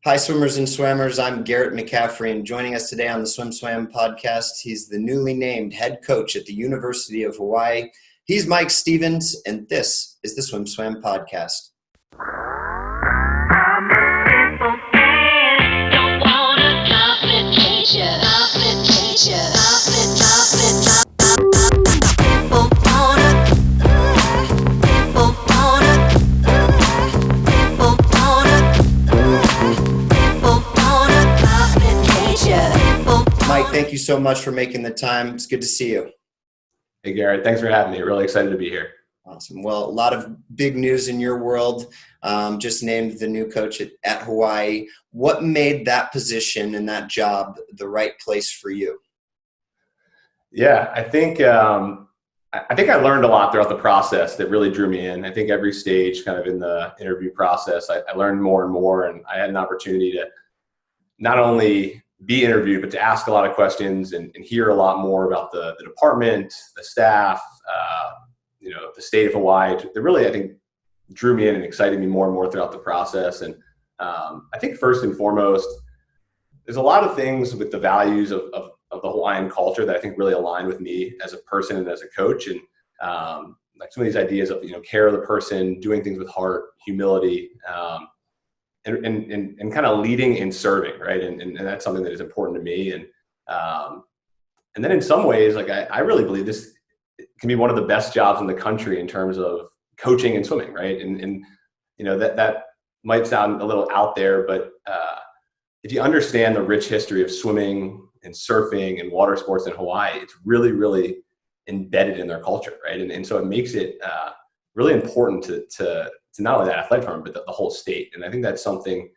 Hi, swimmers and swammers. I'm Garrett McCaffrey, and joining us today on the SwimSwam podcast, he's the newly named head coach at the University of Hawaii. He's Mike Stevens, and this is the SwimSwam podcast. Mike, thank you so much for making the time. It's good to see you. Hey, Garrett. Thanks for having me. Really excited to be here. Awesome. Well, a lot of big news in your world. Just named the new coach at Hawaii. What made that position and that job the right place for you? Yeah, I think I learned a lot throughout the process that really drew me in. I think every stage kind of in the interview process, I learned more and more, and I had an opportunity to not only be interviewed, but to ask a lot of questions and hear a lot more about the department, the staff, the state of Hawaii. That really, I think, drew me in and excited me more and more throughout the process. And I think first and foremost, there's a lot of things with the values of the Hawaiian culture that I think really align with me as a person and as a coach. And like some of these ideas of, care of the person, doing things with heart, humility, and kind of leading and serving, right? And that's something that is important to me. And then in some ways, like I really believe this can be one of the best jobs in the country in terms of coaching and swimming, right? And that might sound a little out there, but if you understand the rich history of swimming and surfing and water sports in Hawaii, it's really, really embedded in their culture, right? And so it makes it really important to not only that athletic department, but the whole state. And I think that's something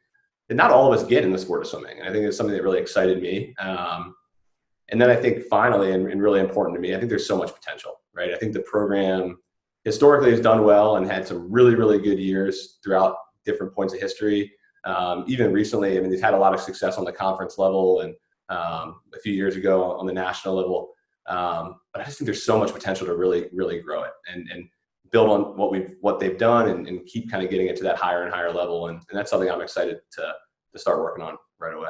that not all of us get in the sport of swimming. And I think it's something that really excited me. And then I think finally, and really important to me, I think there's so much potential, right? I think the program historically has done well and had some really, really good years throughout different points of history. Even recently, I mean, they've had a lot of success on the conference level and a few years ago on the national level. But I just think there's so much potential to really, really grow it and build on what they've done and keep kind of getting it to that higher and higher level. And that's something I'm excited to start working on right away.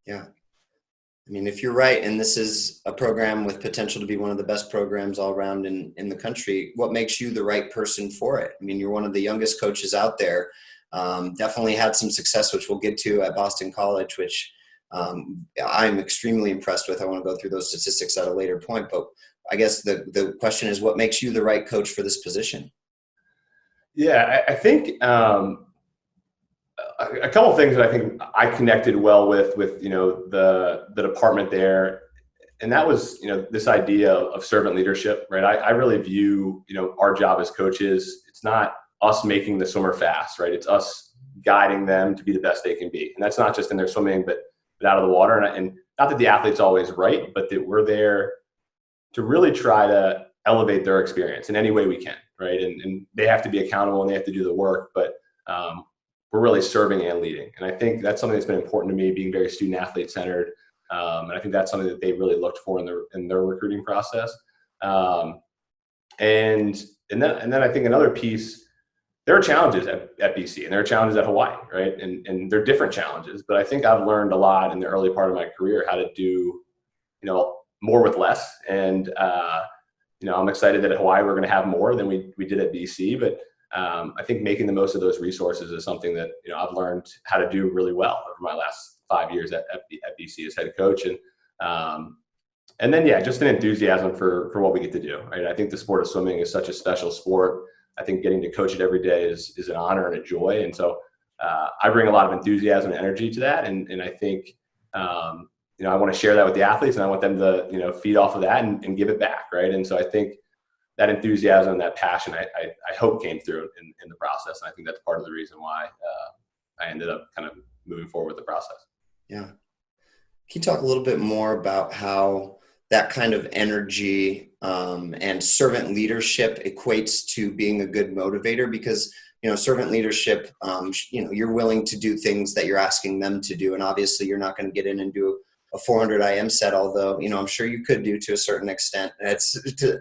Yeah. I mean, if you're right, and this is a program with potential to be one of the best programs all around in the country, what makes you the right person for it? I mean, you're one of the youngest coaches out there. Definitely had some success, which we'll get to at Boston College, which I'm extremely impressed with. I want to go through those statistics at a later point, but I guess the question is, what makes you the right coach for this position? Yeah, I think a couple of things that I think I connected well with the department there, and that was this idea of servant leadership, right? I really view our job as coaches. It's not us making the swimmer fast, right? It's us guiding them to be the best they can be, and that's not just in their swimming, but out of the water. And not that the athlete's always right, but that we're there to really try to elevate their experience in any way we can, right? And they have to be accountable and they have to do the work, but we're really serving and leading. And I think that's something that's been important to me, being very student athlete centered. And I think that's something that they really looked for in their recruiting process. And then I think another piece, there are challenges at BC and there are challenges at Hawaii, right? And they're different challenges, but I think I've learned a lot in the early part of my career how to do, more with less. And, I'm excited that at Hawaii we're going to have more than we did at BC, but I think making the most of those resources is something that, I've learned how to do really well over my last 5 years at BC as head coach. And then, just an enthusiasm for what we get to do, right? I think the sport of swimming is such a special sport. I think getting to coach it every day is an honor and a joy. And so I bring a lot of enthusiasm and energy to that. And I think, I want to share that with the athletes and I want them to, feed off of that and give it back. Right. And so I think that enthusiasm and that passion, I hope came through in the process. And I think that's part of the reason why I ended up kind of moving forward with the process. Yeah. Can you talk a little bit more about how that kind of energy and servant leadership equates to being a good motivator? Because, servant leadership, you're willing to do things that you're asking them to do. And obviously you're not going to get in and do a 400 IM set, although, I'm sure you could do to a certain extent.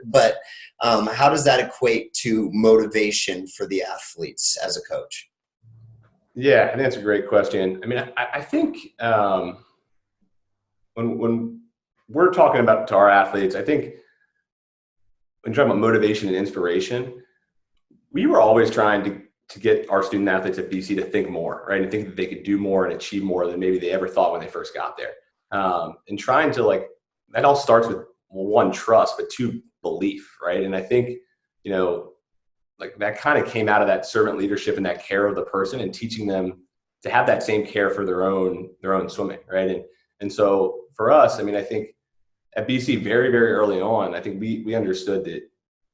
But how does that equate to motivation for the athletes as a coach? Yeah, I think that's a great question. I mean, I think when we're talking about to our athletes, I think when you're talking about motivation and inspiration, we were always trying to get our student athletes at BC to think more, right? And think that they could do more and achieve more than maybe they ever thought when they first got there. And trying to that all starts with, well, one, trust, but two, belief, right? And I think, that kind of came out of that servant leadership and that care of the person and teaching them to have that same care for their own swimming, right? And so for us, I mean, I think at BC very, very early on, I think we understood that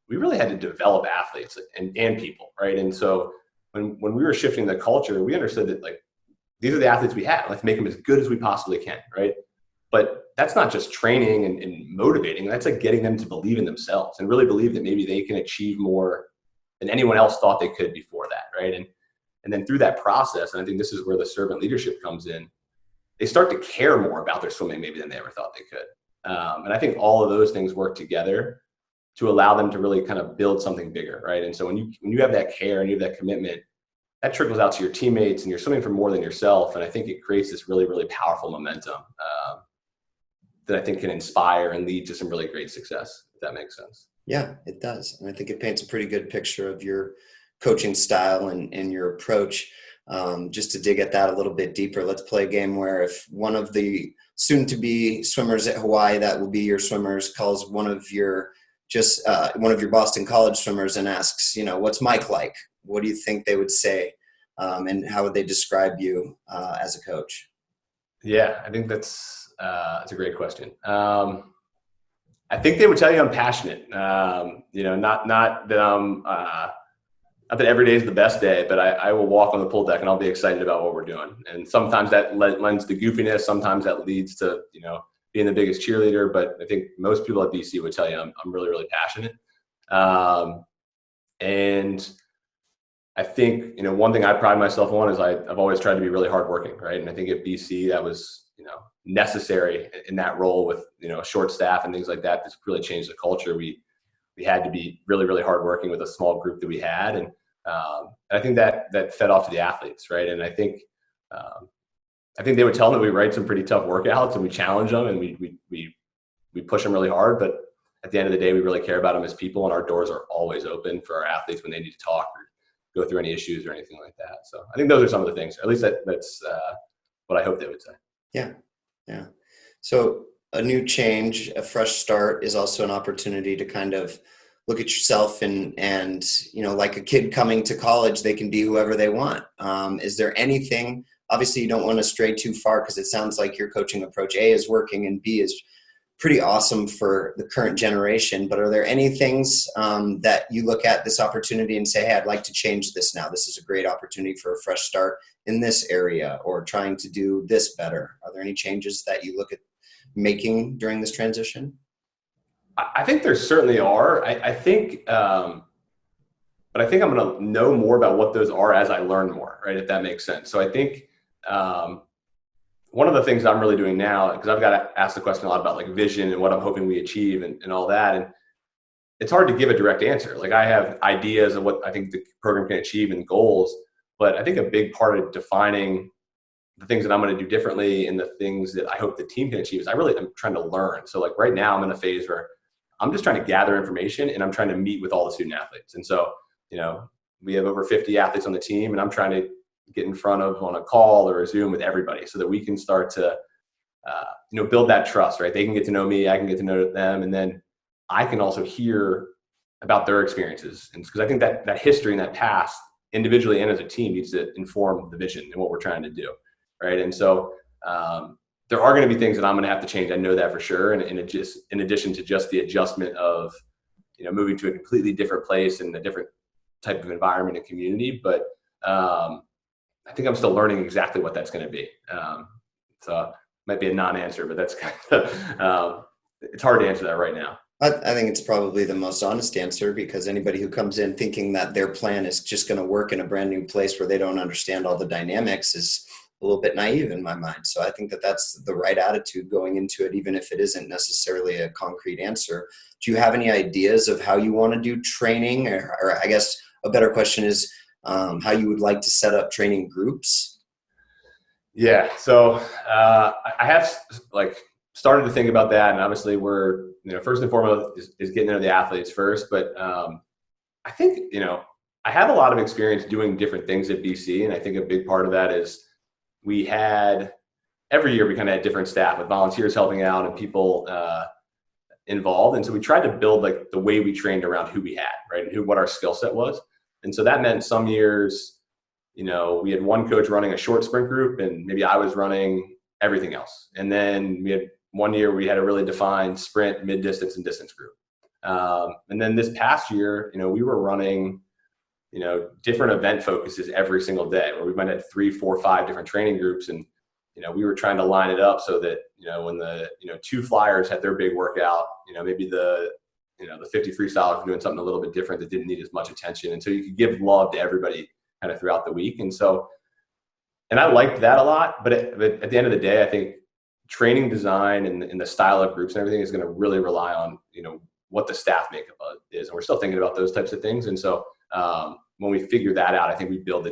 we really had to develop athletes and people, right? And so when we were shifting the culture, we understood that these are the athletes we have. Let's make them as good as we possibly can, right? But that's not just training and motivating. That's getting them to believe in themselves and really believe that maybe they can achieve more than anyone else thought they could before that, right? And then through that process, and I think this is where the servant leadership comes in, they start to care more about their swimming maybe than they ever thought they could. And I think all of those things work together to allow them to really kind of build something bigger, right? And so when you have that care and you have that commitment, that trickles out to your teammates, and you're swimming for more than yourself. And I think it creates this really, really powerful momentum that I think can inspire and lead to some really great success, if that makes sense. Yeah, it does. And I think it paints a pretty good picture of your coaching style and your approach. Just to dig at that a little bit deeper, let's play a game where if one of the soon-to-be swimmers at Hawaii, that will be your swimmers, calls one of your Boston College swimmers and asks, what's Mike like? What do you think they would say? And how would they describe you as a coach? Yeah, I think that's a great question. I think they would tell you I'm passionate. Not that I'm not that every day is the best day, but I will walk on the pool deck and I'll be excited about what we're doing. And sometimes that lends to goofiness. Sometimes that leads to being the biggest cheerleader. But I think most people at BC would tell you I'm really, really passionate. And I think one thing I pride myself on is I've always tried to be really hardworking, right? And I think at BC that was necessary in that role with a short staff and things like that. That's really changed the culture. We had to be really, really hardworking with a small group that we had, and I think that fed off to the athletes, right? And I think they would tell them that we write some pretty tough workouts and we challenge them and we push them really hard. But at the end of the day, we really care about them as people, and our doors are always open for our athletes when they need to talk or go through any issues or anything like that. So I think those are some of the things. At least that's what I hope they would say. Yeah. So a new change, a fresh start is also an opportunity to kind of look at yourself and like a kid coming to college, they can be whoever they want. Is there anything, obviously you don't want to stray too far because it sounds like your coaching approach, A, is working and B, is pretty awesome for the current generation, but are there any things that you look at this opportunity and say, hey, I'd like to change this now. This is a great opportunity for a fresh start in this area, or trying to do this better. Are there any changes that you look at making during this transition? I think there certainly are. I think, but I think I'm going to know more about what those are as I learn more, right? If that makes sense. So I think one of the things I'm really doing now, because I've got to ask the question a lot about vision and what I'm hoping we achieve and all that. And it's hard to give a direct answer. I have ideas of what I think the program can achieve and goals, but I think a big part of defining the things that I'm going to do differently and the things that I hope the team can achieve is I'm trying to learn. So right now I'm in a phase where I'm just trying to gather information and I'm trying to meet with all the student athletes. And so, we have over 50 athletes on the team, and I'm trying to get in front of on a call or a Zoom with everybody so that we can start to, build that trust, right? They can get to know me, I can get to know them. And then I can also hear about their experiences. And because I think that history and that past individually and as a team needs to inform the vision and what we're trying to do. Right. And so there are going to be things that I'm going to have to change. I know that for sure. And in addition to just the adjustment of, moving to a completely different place and a different type of environment and community. But I think I'm still learning exactly what that's going to be. So it might be a non-answer, but that's kind of, it's hard to answer that right now. I think it's probably the most honest answer, because anybody who comes in thinking that their plan is just going to work in a brand new place where they don't understand all the dynamics is a little bit naive in my mind. So I think that that's the right attitude going into it, even if it isn't necessarily a concrete answer. Do you have any ideas of how you want to do training? Or I guess a better question is, how you would like to set up training groups? Yeah. So I have started to think about that, and obviously we're, first and foremost is getting into the athletes first, but I think, I have a lot of experience doing different things at BC. And I think a big part of that is every year we kind of had different staff with volunteers helping out and people involved. And so we tried to build like the way we trained around who we had, right? And what our skill set was. And so that meant some years, we had one coach running a short sprint group and maybe I was running everything else. And then we had one year we had a really defined sprint, mid distance and distance group. And then this past year, we were running, different event focuses every single day where we might have 3, 4, 5 different training groups. And, we were trying to line it up so that, when the, 2 flyers had their big workout, maybe the 50 freestylers were doing something a little bit different that didn't need as much attention. And so you could give love to everybody kind of throughout the week. And so, and I liked that a lot, but at the end of the day, I think training design and the style of groups and everything is going to really rely on, what the staff makeup is. And we're still thinking about those types of things. And so when we figure that out, I think we build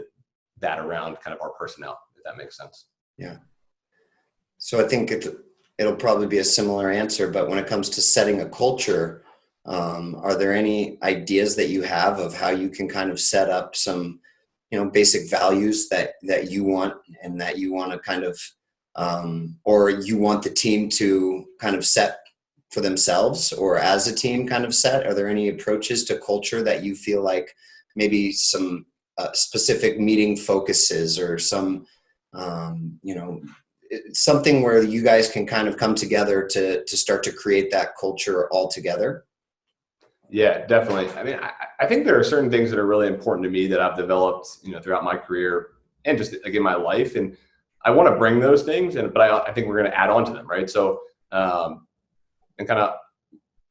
that around kind of our personnel, if that makes sense. Yeah. So I think it'll probably be a similar answer, but when it comes to setting a culture, are there any ideas that you have of how you can kind of set up some, basic values that you want and that you want to kind of, or you want the team to kind of set for themselves or as a team kind of set? Are there any approaches to culture that you feel like maybe some specific meeting focuses or some, something where you guys can kind of come together to start to create that culture all together? Yeah, definitely. I mean, I think there are certain things that are really important to me that I've developed, throughout my career and just like in my life. And I want to bring those things but I think we're going to add on to them. Right. So, and kind of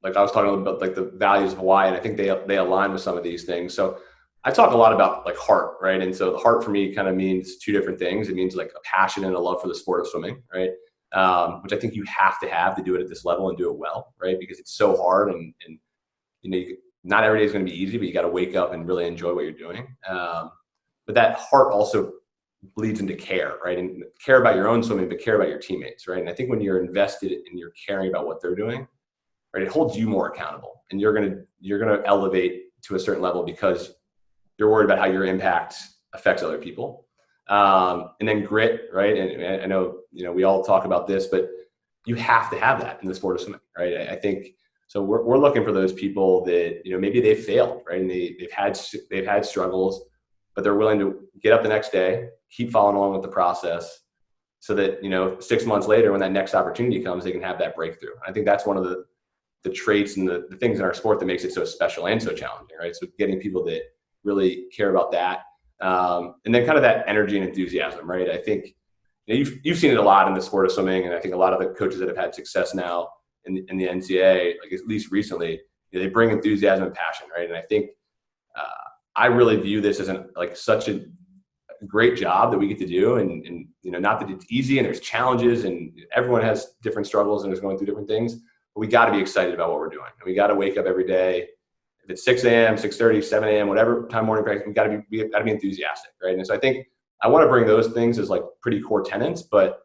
like I was talking about like the values of Hawaii, and I think they align with some of these things. So I talk a lot about like heart, right? And so the heart for me kind of means 2 different things. It means like a passion and a love for the sport of swimming, right? Which I think you have to do it at this level and do it well, right? Because it's so hard and not every day is going to be easy, but you got to wake up and really enjoy what you're doing. But that heart also bleeds into care, right? And care about your own swimming, but care about your teammates, right? And I think when you're invested and you're caring about what they're doing, right, it holds you more accountable, and you're gonna elevate to a certain level because you're worried about how your impact affects other people. And then grit, right? And I know, we all talk about this, but you have to have that in the sport of swimming, right? I think so. We're looking for those people that, maybe they've failed, right? And they've had struggles, but they're willing to get up the next day, keep following along with the process so that, 6 months later, when that next opportunity comes, they can have that breakthrough. And I think that's one of the traits and the things in our sport that makes it so special and so challenging, right? So getting people that really care about that. And then kind of that energy and enthusiasm, right? I think you've seen it a lot in the sport of swimming. And I think a lot of the coaches that have had success now in the NCAA, like at least recently, they bring enthusiasm and passion, right? And I think I really view this as such a great job that we get to do. And not that it's easy and there's challenges and everyone has different struggles and is going through different things, but we got to be excited about what we're doing. And we got to wake up every day. If it's 6 a.m., 6:30, 7 a.m., whatever time morning practice, we got to be enthusiastic, right? And so I think I want to bring those things as like pretty core tenets, but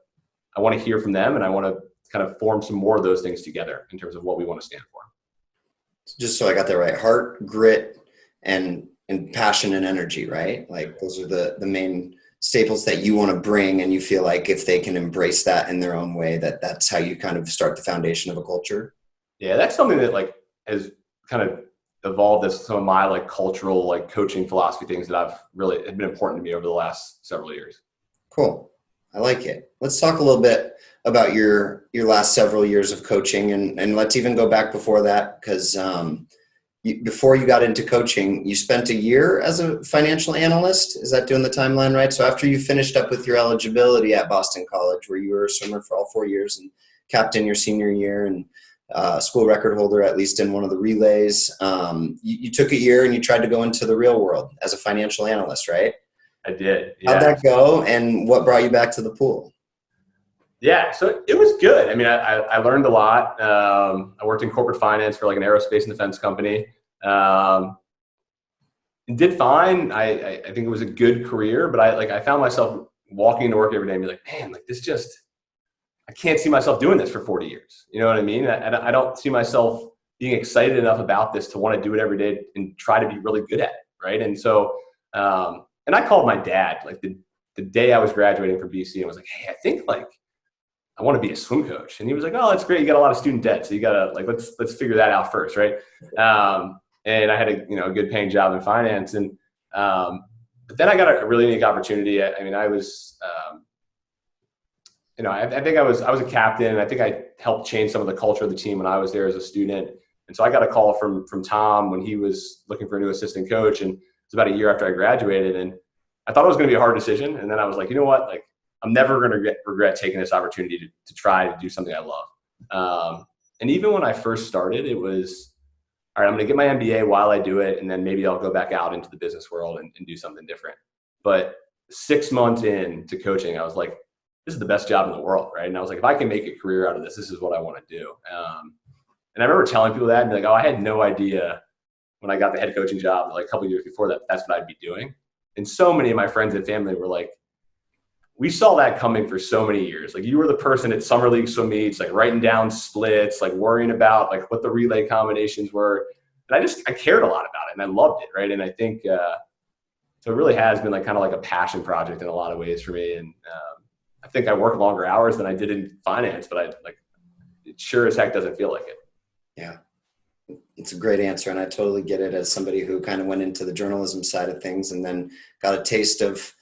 I want to hear from them and I want to kind of form some more of those things together in terms of what we want to stand for. Just so I got that right, heart, grit, and passion and energy, right? Like those are the main staples that you want to bring, and you feel like if they can embrace that in their own way, that's how you kind of start the foundation of a culture. Yeah, that's something that like has kind of evolved as some of my like cultural like coaching philosophy things that have been important to me over the last several years. Cool. I like it. Let's talk a little bit about your last several years of coaching, and let's even go back before that, because before you got into coaching, you spent a year as a financial analyst. Is that doing the timeline right? So after you finished up with your eligibility at Boston College, where you were a swimmer for all 4 years and captain your senior year and school record holder, at least in one of the relays, you took a year and you tried to go into the real world as a financial analyst, right? I did. Yeah. How'd that go, and what brought you back to the pool? Yeah, so it was good. I mean, I learned a lot. I worked in corporate finance for like an aerospace and defense company. did fine. I think it was a good career, but I found myself walking into work every day and be like, man, like this just, I can't see myself doing this for 40 years. You know what I mean? I don't see myself being excited enough about this to want to do it every day and try to be really good at it. Right. And so, and I called my dad like the day I was graduating from BC and was like, hey, I think like I want to be a swim coach. And he was like, oh, that's great. You got a lot of student debt. So you got to like, let's figure that out first. Right. And I had a good paying job in finance. And, but then I got a really unique opportunity. I mean, I was, I think I was a captain, and I think I helped change some of the culture of the team when I was there as a student. And so I got a call from Tom when he was looking for a new assistant coach. And it was about a year after I graduated. And I thought it was going to be a hard decision. And then I was like, you know what? Like, I'm never going to regret taking this opportunity to try to do something I love. And even when I first started, it was, all right, I'm going to get my MBA while I do it, and then maybe I'll go back out into the business world and do something different. But 6 months into coaching, I was like, this is the best job in the world, right? And I was like, if I can make a career out of this, this is what I want to do. And I remember telling people that and be like, oh, I had no idea when I got the head coaching job, like a couple of years before that, that's what I'd be doing. And so many of my friends and family were like, we saw that coming for so many years. Like, you were the person at summer league swim meets, like writing down splits, like worrying about like what the relay combinations were. And I cared a lot about it and I loved it. Right. And I think, so it really has been like kind of like a passion project in a lot of ways for me. And I think I work longer hours than I did in finance, but it sure as heck doesn't feel like it. Yeah. It's a great answer. And I totally get it as somebody who kind of went into the journalism side of things and then got a taste of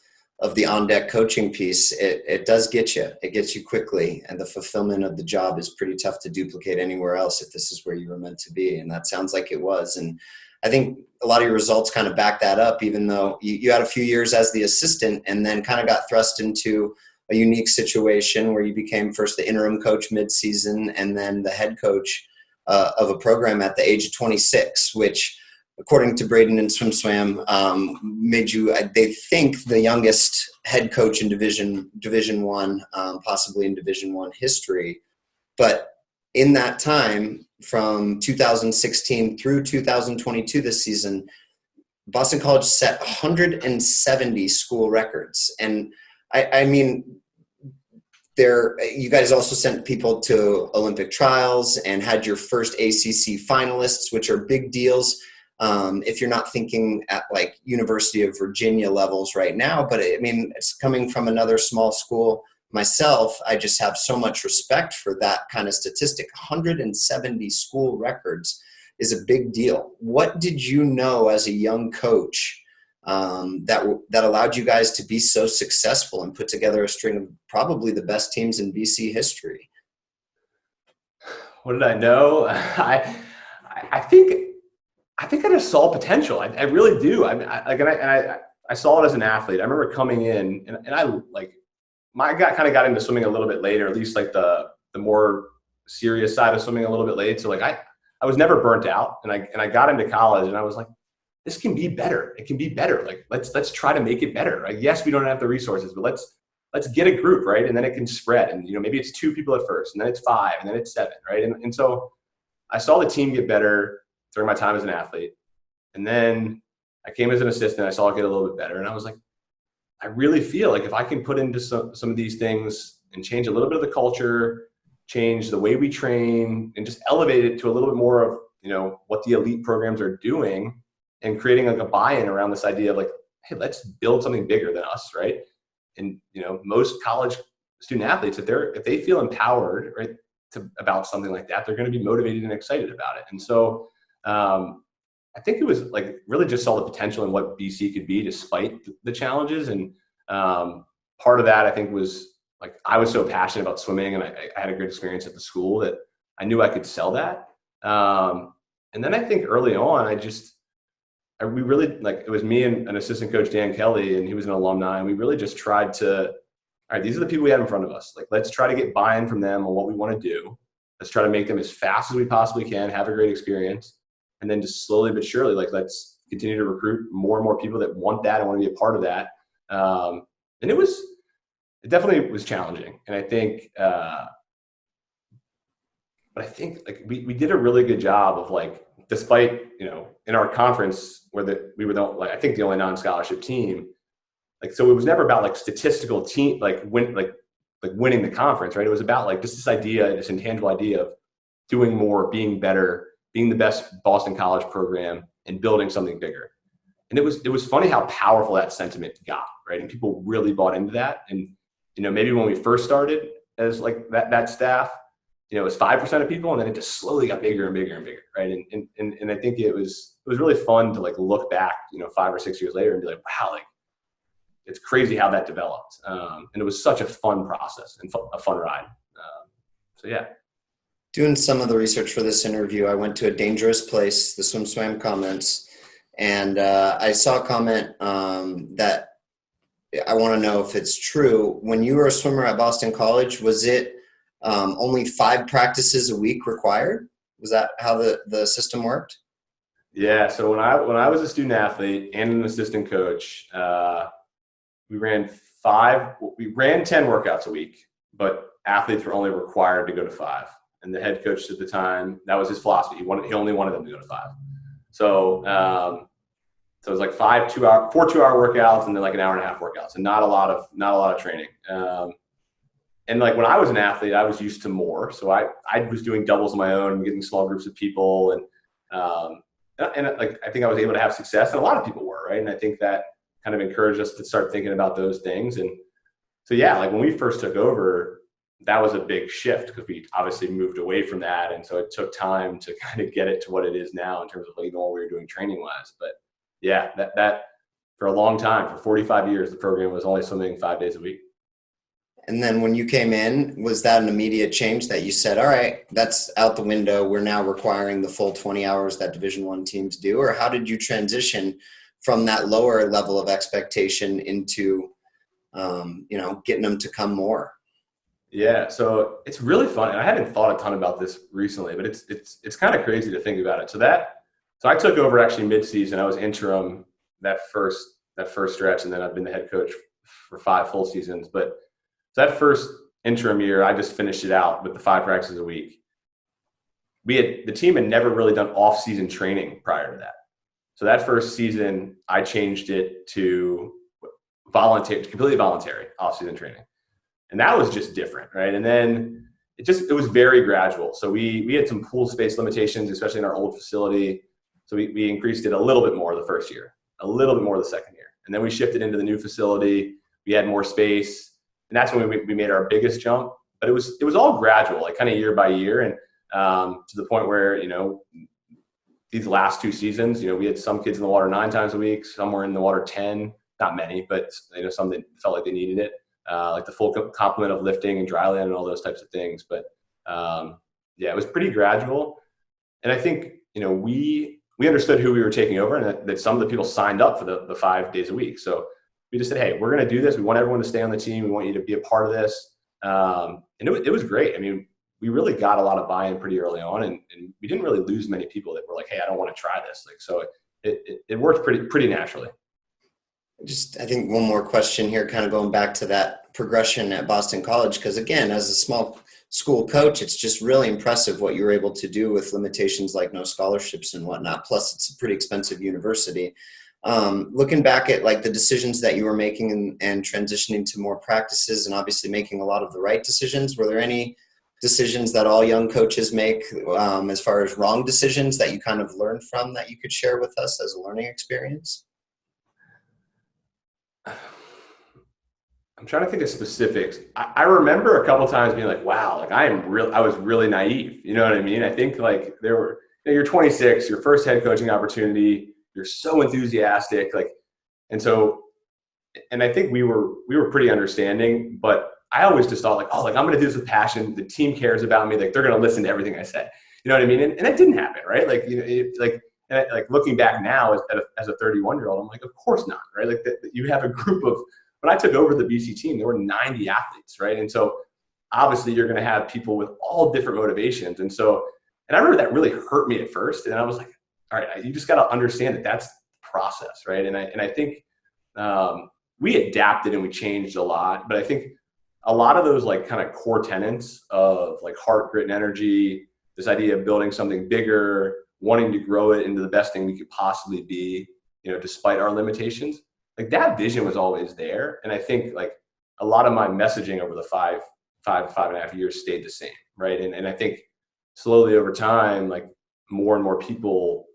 the on-deck coaching piece. It does get you. It gets you quickly. And the fulfillment of the job is pretty tough to duplicate anywhere else if this is where you were meant to be. And that sounds like it was. And I think a lot of your results kind of back that up, even though you had a few years as the assistant and then kind of got thrust into a unique situation where you became first the interim coach mid-season and then the head coach of a program at the age of 26, which according to Braden and SwimSwam, made you, they think, the youngest head coach in Division One, possibly in Division One history. But in that time, from 2016 through 2022 this season, Boston College set 170 school records. And I mean, you guys also sent people to Olympic trials and had your first ACC finalists, which are big deals. If you're not thinking at like University of Virginia levels right now, but I mean, it's coming from another small school myself. I just have so much respect for that kind of statistic. 170 school records is a big deal. What did you know as a young coach that allowed you guys to be so successful and put together a string of probably the best teams in BC history? What did I know? I think I just saw potential. I really do. I saw it as an athlete. I remember coming in and I got into swimming a little bit later, at least like the more serious side of swimming a little bit late. So like I was never burnt out, and I got into college and I was like, this can be better. It can be better. Like let's try to make it better. Like, yes, we don't have the resources, but let's get a group, right? And then it can spread. And maybe it's 2 people at first, and then it's 5, and then it's 7, right? And so I saw the team get better during my time as an athlete. And then I came as an assistant, I saw it get a little bit better. And I was like, I really feel like if I can put into some of these things and change a little bit of the culture, change the way we train, and just elevate it to a little bit more of, what the elite programs are doing, and creating like a buy-in around this idea of like, hey, let's build something bigger than us, right? And, most college student athletes, if they feel empowered, right, about something like that, they're going to be motivated and excited about it. And so, I think it was like really just saw the potential in what BC could be despite the challenges. And part of that, I think, was like I was so passionate about swimming, and I had a great experience at the school that I knew I could sell that. And then I think early on, we really, like, it was me and an assistant coach, Dan Kelly, and he was an alumni, and we really just tried to, all right, these are the people we have in front of us. Like, let's try to get buy-in from them on what we want to do. Let's try to make them as fast as we possibly can, have a great experience. And then just slowly but surely, like, let's continue to recruit more and more people that want that and want to be a part of that. And it definitely was challenging. And I think, but I think like we did a really good job of like despite, in our conference where we were I think the only non-scholarship team, like, so it was never about like statistical team, like winning the conference, right? It was about like just this intangible idea of doing more, being better, being the best Boston College program, and building something bigger. And it was funny how powerful that sentiment got, right? And people really bought into that. And, maybe when we first started as like that staff, it was 5% of people, and then it just slowly got bigger and bigger and bigger, right? And I think it was really fun to like look back, 5 or 6 years later and be like, wow, like it's crazy how that developed. And it was such a fun process and a fun ride. So yeah. Doing some of the research for this interview, I went to a dangerous place, the SwimSwam comments, and I saw a comment that I want to know if it's true. When you were a swimmer at Boston College, was it only 5 practices a week required? Was that how the system worked? Yeah. So when I was a student athlete and an assistant coach, we ran 10 workouts a week, but athletes were only required to go to 5. And the head coach at the time, that was his philosophy. He only wanted them to go to 5. So it was like 4 2-hour workouts and then like an hour and a half workouts, and not a lot of training. And like when I was an athlete, I was used to more. So I was doing doubles on my own and getting small groups of people. And like, I think I was able to have success, and a lot of people were, right? And I think that kind of encouraged us to start thinking about those things. And so, yeah, like when we first took over, that was a big shift because we obviously moved away from that. And so it took time to kind of get it to what it is now in terms of like what we were doing training wise. But yeah, that for a long time, for 45 years, the program was only swimming 5 days a week. And then when you came in, was that an immediate change that you said, all right, that's out the window, we're now requiring the full 20 hours that Division I teams do? Or how did you transition from that lower level of expectation into, getting them to come more? Yeah, so it's really fun, and I haven't thought a ton about this recently, but it's kind of crazy to think about it. So I took over actually mid-season. I was interim that first stretch, and then I've been the head coach for 5 full seasons. But that first interim year, I just finished it out with the 5 practices a week. The team had never really done off-season training prior to that. So that first season, I changed it to completely voluntary off-season training. And that was just different, right? And then it was very gradual. So we had some pool space limitations, especially in our old facility. So we increased it a little bit more the first year, a little bit more the second year. And then we shifted into the new facility. We had more space. And that's when we made our biggest jump. But it was all gradual, like kind of year by year. And to the point where, these last 2 seasons, we had some kids in the water 9 times a week. Some were in the water 10, not many, but some that felt like they needed it. Like the full complement of lifting and dry land and all those types of things. But it was pretty gradual. And I think, we understood who we were taking over, and that some of the people signed up for the 5 days a week. So we just said, hey, we're going to do this. We want everyone to stay on the team. We want you to be a part of this. And it was great. I mean, we really got a lot of buy-in pretty early on, and we didn't really lose many people that were like, hey, I don't want to try this. Like, so it worked pretty naturally. Just, I think one more question here, kind of going back to that progression at Boston College, because again, as a small school coach, it's just really impressive what you were able to do with limitations like no scholarships and whatnot. Plus, it's a pretty expensive university. Looking back at like the decisions that you were making and transitioning to more practices, and obviously making a lot of the right decisions, were there any decisions that all young coaches make as far as wrong decisions that you kind of learned from that you could share with us as a learning experience? I'm trying to think of specifics. I remember a couple of times being like, wow, like I was really naive. You know what I mean? I think like you're 26, your first head coaching opportunity, you're so enthusiastic. And I think we were pretty understanding, but I always just thought like, oh, like I'm going to do this with passion. The team cares about me. Like they're going to listen to everything I say. You know what I mean? And that didn't happen, right? Like, like looking back now as a 31-year-old, I'm like, of course not, right? Like you have a group of, when I took over the BC team, there were 90 athletes, right? And so obviously you're going to have people with all different motivations. And I remember that really hurt me at first. And I was like, all right, you just got to understand that that's the process, right? And I think we adapted and we changed a lot, but I think a lot of those like kind of core tenets of like heart, grit, and energy, this idea of building something bigger, wanting to grow it into the best thing we could possibly be, despite our limitations. Like that vision was always there. And I think like a lot of my messaging over the five and a half years stayed the same. Right. And I think slowly over time, like more and more people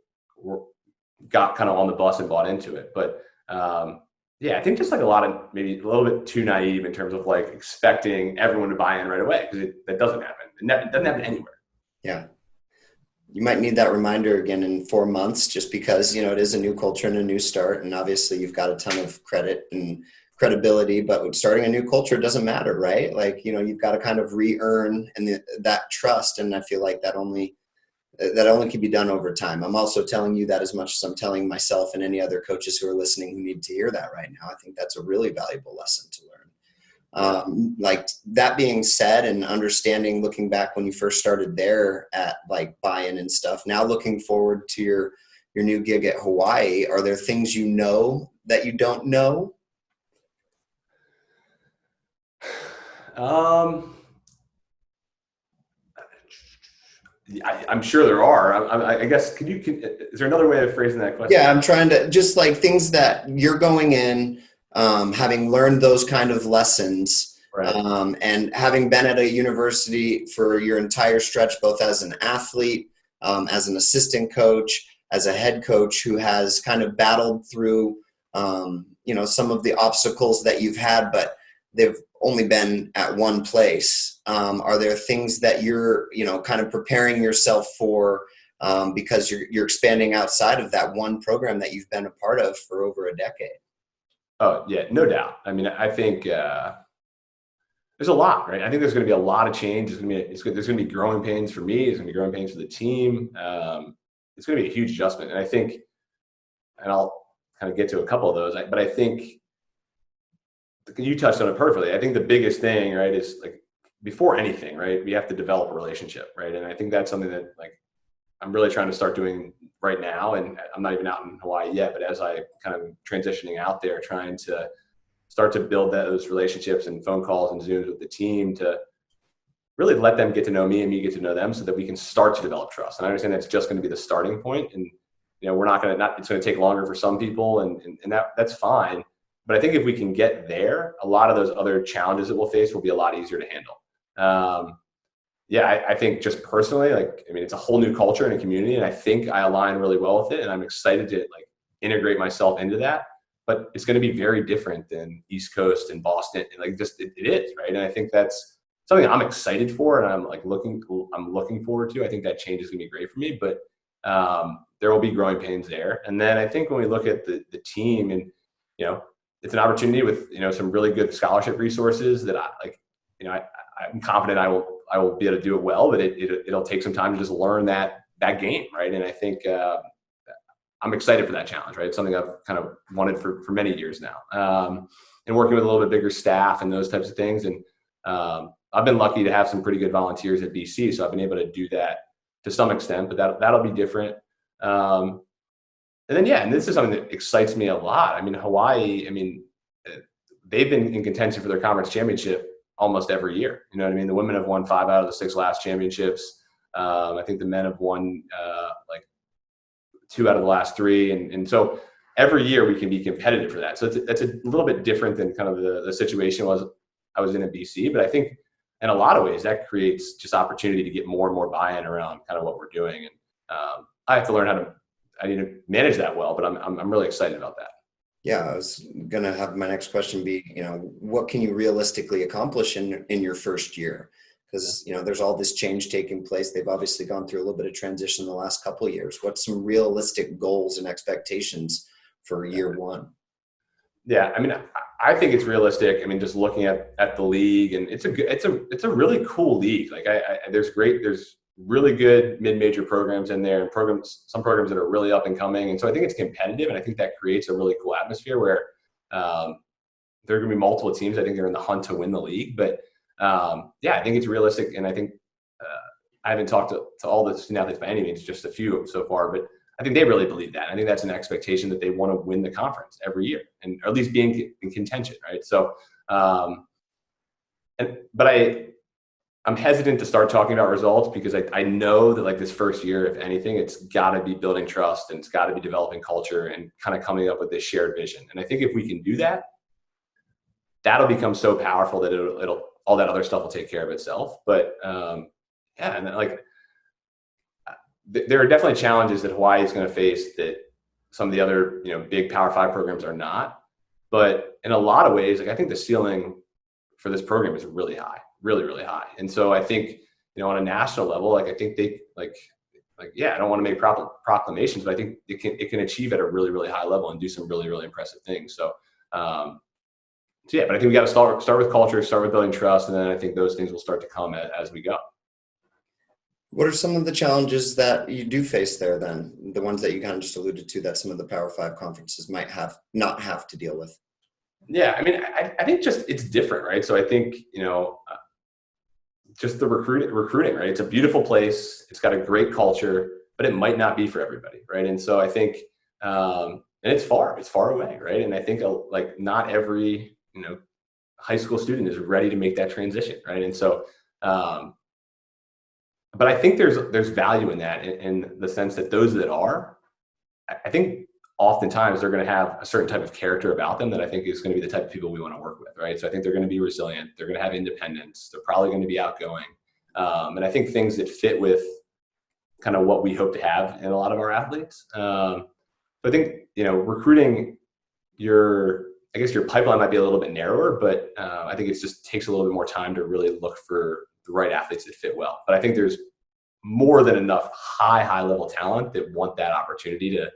got kind of on the bus and bought into it. But yeah, I think just like maybe a little bit too naive in terms of like expecting everyone to buy in right away, because that doesn't happen. It doesn't happen anywhere. Yeah. You might need that reminder again in 4 months, just because, it is a new culture and a new start. And obviously you've got a ton of credit and credibility, but starting a new culture doesn't matter, right? Like, you've got to kind of re-earn that trust. And I feel like that only can be done over time. I'm also telling you that as much as I'm telling myself and any other coaches who are listening who need to hear that right now. I think that's a really valuable lesson to learn. Like that being said, and understanding, looking back when you first started there at like buy-in and stuff, now looking forward to your new gig at Hawaii, are there things that you don't know? I'm sure there are. I guess, is there another way of phrasing that question? Yeah, I'm trying to just like things that you're going in, having learned those kind of lessons, right. And having been at a university for your entire stretch, both as an athlete, as an assistant coach, as a head coach who has kind of battled through, some of the obstacles that you've had, but they've only been at one place. Are there things that you're, kind of preparing yourself for, because you're expanding outside of that one program that you've been a part of for over a decade? Oh yeah, no doubt. I mean, I think there's a lot, right? I think there's going to be a lot of change. There's going to be growing pains for me. There's going to be growing pains for the team. It's going to be a huge adjustment. And I think, and I'll kind of get to a couple of those, but I think you touched on it perfectly. I think the biggest thing, right, is like before anything, right, we have to develop a relationship, right? And I think that's something that like I'm really trying to start doing right now. And I'm not even out in Hawaii yet, but as I kind of transitioning out there, trying to start to build those relationships and phone calls and Zooms with the team to really let them get to know me and me get to know them, so that we can start to develop trust. And I understand that's just going to be the starting point. And, it's going to take longer for some people, and that's fine. But I think if we can get there, a lot of those other challenges that we'll face will be a lot easier to handle. I think just personally, it's a whole new culture and a community, and I think I align really well with it, and I'm excited to like integrate myself into that. But it's going to be very different than East Coast and Boston. And it is, right? And I think that's something I'm excited for, and I'm looking forward to. I think that change is going to be great for me, but there will be growing pains there. And then I think when we look at the team, and it's an opportunity with some really good scholarship resources that I'm confident I will be able to do it well, but it'll take some time to just learn that game, right? And I think I'm excited for that challenge, right? It's something I've kind of wanted for many years now, and working with a little bit bigger staff and those types of things. And I've been lucky to have some pretty good volunteers at BC, so I've been able to do that to some extent, but that'll be different. And then, and this is something that excites me a lot. I mean, Hawaii, they've been in contention for their conference championship almost every year. You know what I mean? The women have won 5 out of the 6 last championships. I think the men have won 2 out of the last 3. And so every year we can be competitive for that. So it's a little bit different than kind of the situation I was in BC, but I think in a lot of ways that creates just opportunity to get more and more buy-in around kind of what we're doing. And I have to learn I need to manage that well, but I'm really excited about that. Yeah, I was going to have my next question be, what can you realistically accomplish in your first year? Because, there's all this change taking place. They've obviously gone through a little bit of transition in the last couple of years. What's some realistic goals and expectations for year one? Yeah, I think it's realistic. Just looking at the league, and it's a really cool league. Like there's really good mid-major programs in there, and some programs that are really up and coming. And so I think it's competitive, and I think that creates a really cool atmosphere where there are going to be multiple teams. I think they're in the hunt to win the league, but I think it's realistic. And I think I haven't talked to all the student athletes by any means, just a few so far, but I think they really believe that. I think that's an expectation that they want to win the conference every year, and or at least be in contention, right? So, I'm hesitant to start talking about results because I know that like this first year, if anything, it's got to be building trust and it's got to be developing culture and kind of coming up with this shared vision. And I think if we can do that, that'll become so powerful that it'll all that other stuff will take care of itself. But yeah, and like there are definitely challenges that Hawaii is going to face that some of the other, you know, big Power 5 programs are not. But in a lot of ways, like I think the ceiling for this program is really high, really, really high. And so I think, you know, on a national level, like I think they yeah, I don't want to make proclamations, but I think it can achieve at a really, really high level and do some really, really impressive things. So, so yeah, but I think we got to start with culture, start with building trust, and then I think those things will start to come as we go. What are some of the challenges that you do face there then? The ones that you kind of just alluded to that some of the Power 5 conferences might not have to deal with? Yeah, I mean, I think just it's different, right? So I think, you know, just the recruiting, right? It's a beautiful place. It's got a great culture, but it might not be for everybody, right? And so I think, and it's far away, right? And I think like not every, you know, high school student is ready to make that transition, right? And so, but I think there's value in that in the sense that those that are, I think oftentimes they're going to have a certain type of character about them that I think is going to be the type of people we want to work with, right? So I think they're going to be resilient. They're going to have independence. They're probably going to be outgoing. And I think things that fit with kind of what we hope to have in a lot of our athletes. So I think, you know, recruiting I guess your pipeline might be a little bit narrower, but I think it just takes a little bit more time to really look for the right athletes that fit well. But I think there's more than enough high level talent that want that opportunity to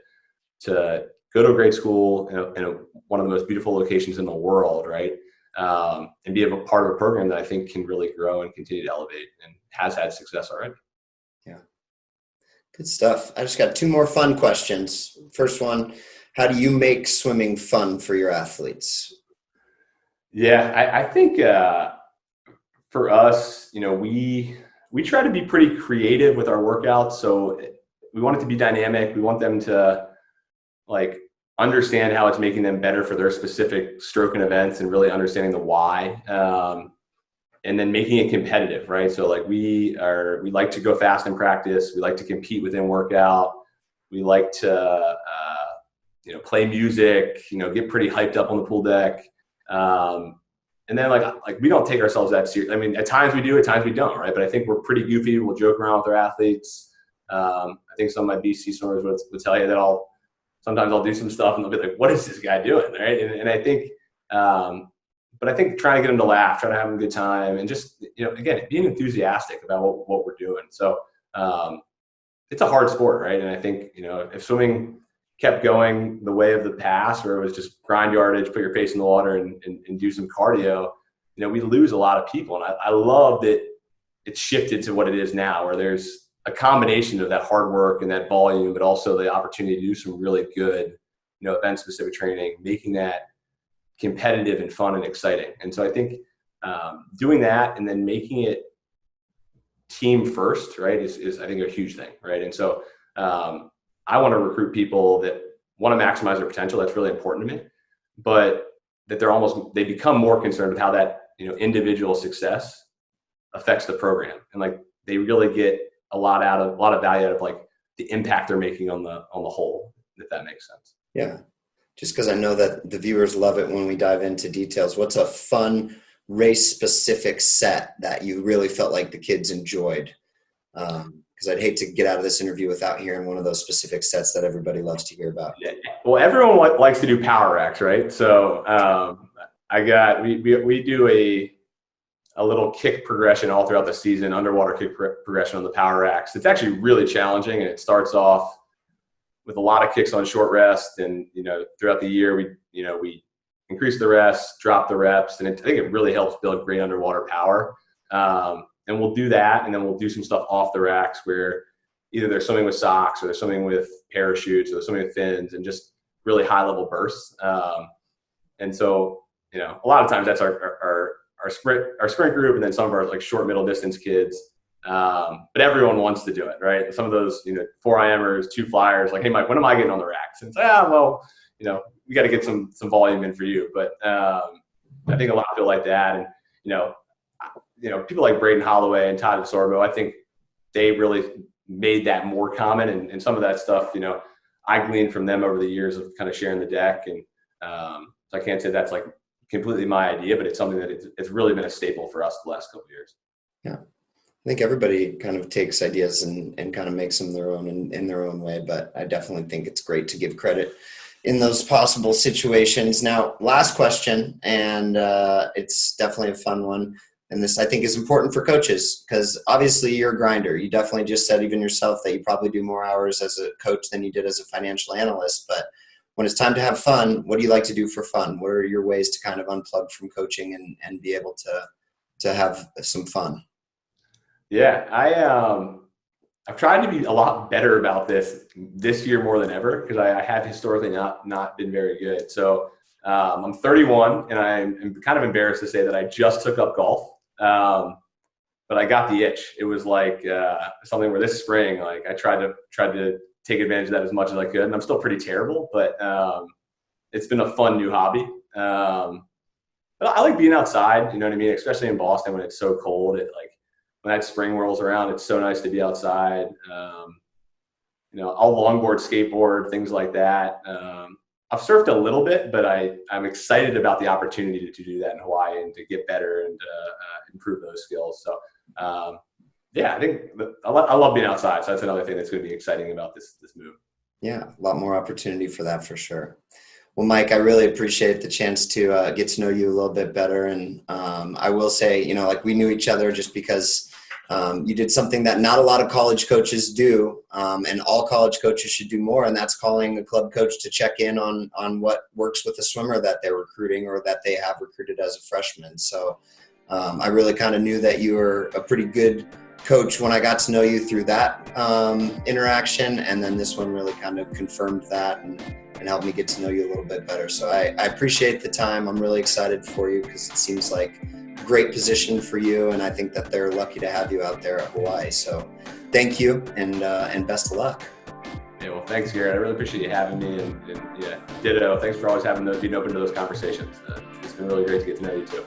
go to a great school in one of the most beautiful locations in the world, right? And be a part of a program that I think can really grow and continue to elevate and has had success already. Yeah. Good stuff. I just got 2 more fun questions. First one, how do you make swimming fun for your athletes? Yeah, I think for us, you know, we try to be pretty creative with our workouts. So we want it to be dynamic. We want them to like understand how it's making them better for their specific stroke and events and really understanding the why. And then making it competitive, right? So like we like to go fast in practice. We like to compete within workout. We like to, you know, play music, you know, get pretty hyped up on the pool deck. And then like we don't take ourselves that serious. I mean, at times we do, at times we don't, right? But I think we're pretty goofy. We'll joke around with our athletes. I think some of my BC swimmers would tell you that sometimes I'll do some stuff and they'll be like, what is this guy doing, right? And I think, but I think trying to get them to laugh, trying to have a good time, and just, you know, again, being enthusiastic about what we're doing. So it's a hard sport, right? And I think, you know, if swimming kept going the way of the past, where it was just grind yardage, put your face in the water and do some cardio, you know, we lose a lot of people. And I love that it's shifted to what it is now, where there's a combination of that hard work and that volume, but also the opportunity to do some really good, you know, event-specific training, making that competitive and fun and exciting. And so I think doing that and then making it team first, right, is I think a huge thing, right? And so I want to recruit people that want to maximize their potential. That's really important to me, but that they become more concerned with how that, you know, individual success affects the program, and like they really get a lot of value out of like the impact they're making on the whole, if that makes sense. Yeah. Just because I know that the viewers love it when we dive into details. What's a fun race-specific set that you really felt like the kids enjoyed? Because I'd hate to get out of this interview without hearing one of those specific sets that everybody loves to hear about. Yeah. Well, everyone likes to do power racks, right? So we do a little kick progression all throughout the season, underwater kick progression on the power racks. It's actually really challenging, and it starts off with a lot of kicks on short rest, and, you know, throughout the year we increase the rest, drop the reps, and I think it really helps build great underwater power. And we'll do that, and then we'll do some stuff off the racks where either they're swimming with socks, or they're swimming with parachutes, or they're swimming with fins, and just really high level bursts. And so, you know, a lot of times that's our sprint group, and then some of our like short middle distance kids. But everyone wants to do it, right? Some of those, you know, 4IMers, 2 flyers, like, hey, Mike, when am I getting on the racks? And it's well, you know, we got to get some volume in for you. But I think a lot of people like that. And, you know, people like Braden Holloway and Todd Sorbo, I think they really made that more common. And some of that stuff, I gleaned from them over the years of kind of sharing the deck. And so I can't say that's like completely my idea, but it's something that it's really been a staple for us the last couple of years. Yeah. I think everybody kind of takes ideas and kind of makes them their own in their own way, but I definitely think it's great to give credit in those possible situations. Now, last question, and it's definitely a fun one. And this, I think, is important for coaches because obviously you're a grinder. You definitely just said even yourself that you probably do more hours as a coach than you did as a financial analyst. But when it's time to have fun, what do you like to do for fun? What are your ways to kind of unplug from coaching and be able to have some fun? Yeah, I've tried to be a lot better about this year more than ever because I have historically not been very good. So I'm 31 and I'm kind of embarrassed to say that I just took up golf, but I got the itch. It was like something where this spring, like I tried to take advantage of that as much as I could, and I'm still pretty terrible, but it's been a fun new hobby. But I like being outside, you know what I mean? Especially in Boston when it's so cold. When that spring rolls around, it's so nice to be outside. I'll longboard, skateboard, things like that. I've surfed a little bit, but I'm excited about the opportunity to do that in Hawaii and to get better and improve those skills. So, I think I love being outside. So that's another thing that's going to be exciting about this move. Yeah, a lot more opportunity for that for sure. Well, Mike, I really appreciate the chance to get to know you a little bit better. And I will say, we knew each other just because you did something that not a lot of college coaches do, and all college coaches should do more, and that's calling a club coach to check in on what works with a swimmer that they're recruiting or that they have recruited as a freshman. So I really kind of knew that you were a pretty good coach when I got to know you through that interaction, and then this one really kind of confirmed that and helped me get to know you a little bit better. So I appreciate the time. I'm really excited for you because it seems like a great position for you, and I think that they're lucky to have you out there at Hawaii. So thank you, and best of luck. Yeah, well, thanks, Garrett. I really appreciate you having me, and ditto. Thanks for always being open to those conversations. It's been really great to get to know you too.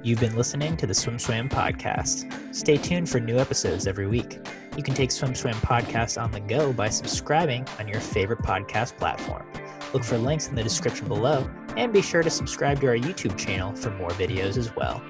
You've been listening to the SwimSwam podcast. Stay tuned for new episodes every week. You can take SwimSwam podcast on the go by subscribing on your favorite podcast platform. Look for links in the description below, and be sure to subscribe to our YouTube channel for more videos as well.